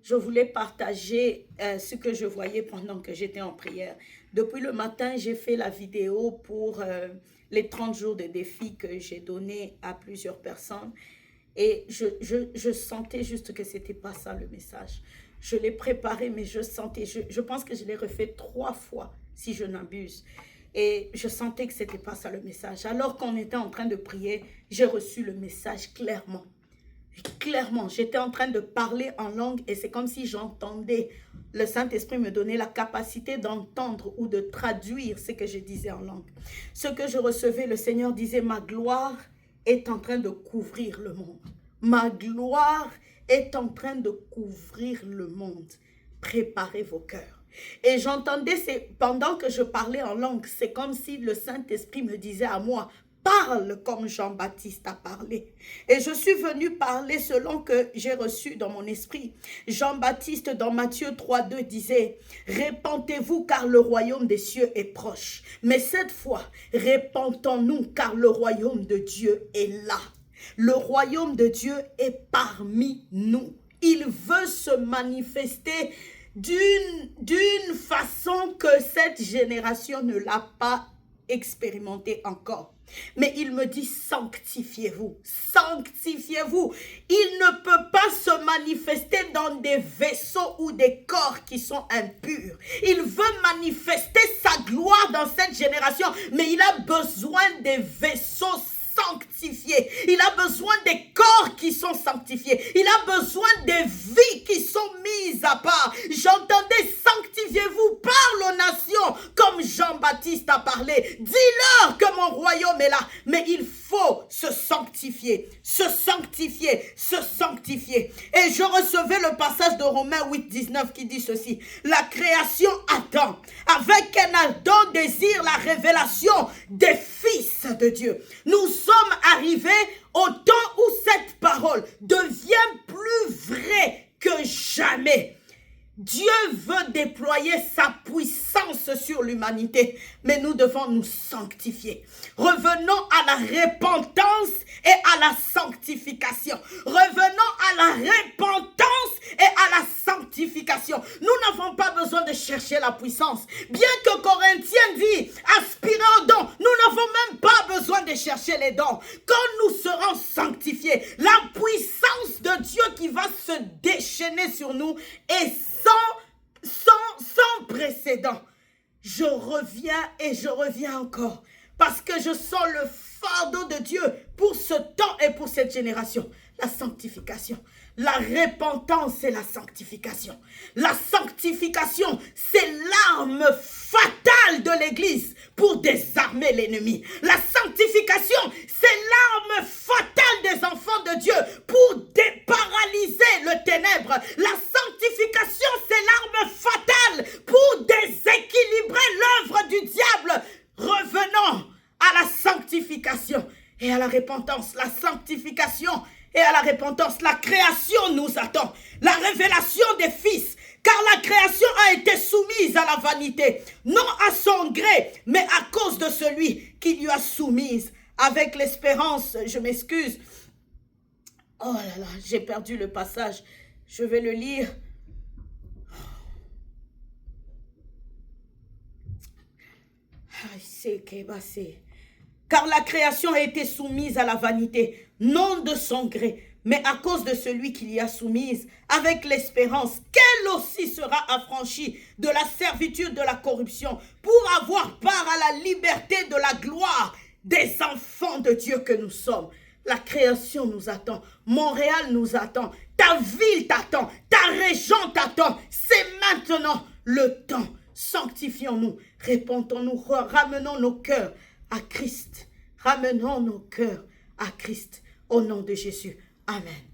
je voulais partager ce que je voyais pendant que j'étais en prière. Depuis le matin, j'ai fait la vidéo pour les 30 jours de défi que j'ai donné à plusieurs personnes. Et je sentais juste que ce n'était pas ça le message. Je l'ai préparé, mais je sentais, je pense que je l'ai refait 3 fois, si je n'abuse. Et je sentais que ce n'était pas ça le message. Alors qu'on était en train de prier, j'ai reçu le message clairement. Clairement, j'étais en train de parler en langue et c'est comme si j'entendais. Le Saint-Esprit me donnait la capacité d'entendre ou de traduire ce que je disais en langue. Ce que je recevais, le Seigneur disait, ma gloire est en train de couvrir le monde. Ma gloire est en train de couvrir le monde. Préparez vos cœurs. Et j'entendais, pendant que je parlais en langue, c'est comme si le Saint-Esprit me disait à moi, parle comme Jean-Baptiste a parlé. Et je suis venue parler selon que j'ai reçu dans mon esprit. Jean-Baptiste dans Matthieu 3:2 disait, répentez-vous car le royaume des cieux est proche. Mais cette fois, répentons-nous car le royaume de Dieu est là. Le royaume de Dieu est parmi nous. Il veut se manifester d'une façon que cette génération ne l'a pas expérimenté encore. Mais il me dit, sanctifiez-vous, sanctifiez-vous. Il ne peut pas se manifester dans des vaisseaux ou des corps qui sont impurs. Il veut manifester sa gloire dans cette génération, mais il a besoin des vaisseaux sanctifiés. Il a besoin des corps qui sont sanctifiés. Il a besoin des vies qui sont mises à part. J'entendais, sanctifiez-vous, parle aux nations comme Jean-Baptiste a parlé. Dis-leur que mon royaume est là. Mais il faut se sanctifier, se sanctifier, se sanctifier. Et je recevais le passage de Romains 8:19 qui dit ceci. La création attend avec un ardent désir la révélation des fils de Dieu. Nous sommes arrivés au temps où cette parole devient plus vraie que jamais. Dieu veut déployer sa puissance sur l'humanité, mais nous devons nous sanctifier. Revenons à la repentance et à la sanctification. Revenons à la repentance et à la sanctification. Nous n'avons pas besoin de chercher la puissance. Bien que Corinthiens dit, aspirez aux dons, nous n'avons même pas besoin de chercher les dons. Quand nous serons sanctifiés, la puissance de Dieu qui va se déchaîner sur nous est sans précédent. Je reviens et je reviens encore parce que je sens le fardeau de Dieu pour ce temps et pour cette génération. La sanctification, la repentance et la sanctification. La sanctification, c'est l'arme fatale de l'Église pour désarmer l'ennemi. La sanctification, c'est l'arme fatale des enfants de Dieu pour déparalyser le ténèbre. La sanctification, c'est l'arme fatale pour déséquilibrer l'œuvre du diable. Revenons à la sanctification et à la repentance. La sanctification et à la repentance. La création nous attend. La révélation des fils. Car la création a été soumise à la vanité. Non à son gré, mais à cause de celui qui lui a soumise. Avec l'espérance, je m'excuse. Oh là là, j'ai perdu le passage. Je vais le lire. Car la création a été soumise à la vanité, non de son gré, mais à cause de celui qui l'y a soumise, avec l'espérance qu'elle aussi sera affranchie de la servitude de la corruption, pour avoir part à la liberté de la gloire des enfants de Dieu que nous sommes. La création nous attend, Montréal nous attend, ta ville t'attend, ta région t'attend. C'est maintenant le temps. Sanctifions-nous, répentons-nous, ramenons nos cœurs à Christ. Ramenons nos cœurs à Christ. Au nom de Jésus. Amen.